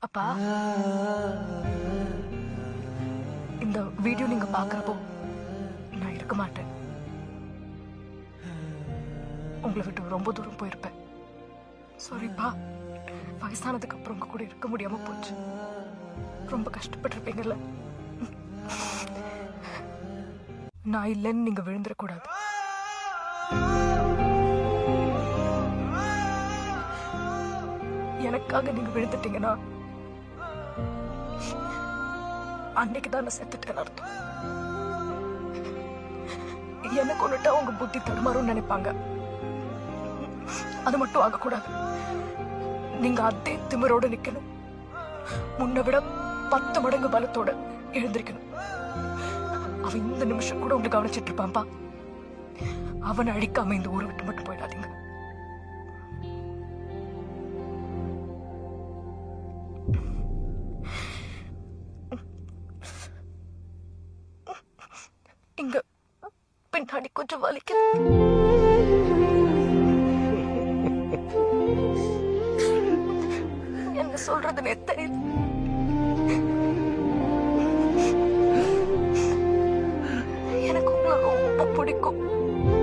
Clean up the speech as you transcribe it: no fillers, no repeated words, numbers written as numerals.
அப்பா, இந்த வீடியோ நீங்க பாக்குறப்போ நான் இருக்க மாட்டேன். உங்களை விட்டு ரொம்ப தூரம் போயிருப்பேன். சாரிப்பா. வயசானதுக்கு அப்புறம் உங்க கூட இருக்க முடியாம போச்சு. ரொம்ப கஷ்டப்பட்டிருப்பீங்கல்ல. நான் இல்லைன்னு நீங்க விழுந்துடக்கூடாது. எனக்காக நீங்க விழுந்துட்டீங்கன்னா அன்னைக்குதான் நான் செத்துட்டேன்னு அர்த்தம். என்ன கொண்டுட்டா உங்க புத்தி தடுமாறும் நினைப்பாங்க. அது மட்டும் ஆகக்கூடாது. நீங்க அதே திமிரோட நிக்கணும். முன்ன விட 10 மடங்கு பலத்தோட எழுந்திருக்கணும். அவன் இந்த நிமிஷம் கூட உங்களை கவனிச்சிட்டு இருப்பான்பா. அவனை அழிக்காம இந்த ஊரை விட்டு மட்டும் போயிடாதீங்க. இங்க பின்னாடி கொஞ்சம் வலிக்குது. என்ன சொல்றதுன்னு தெரியல.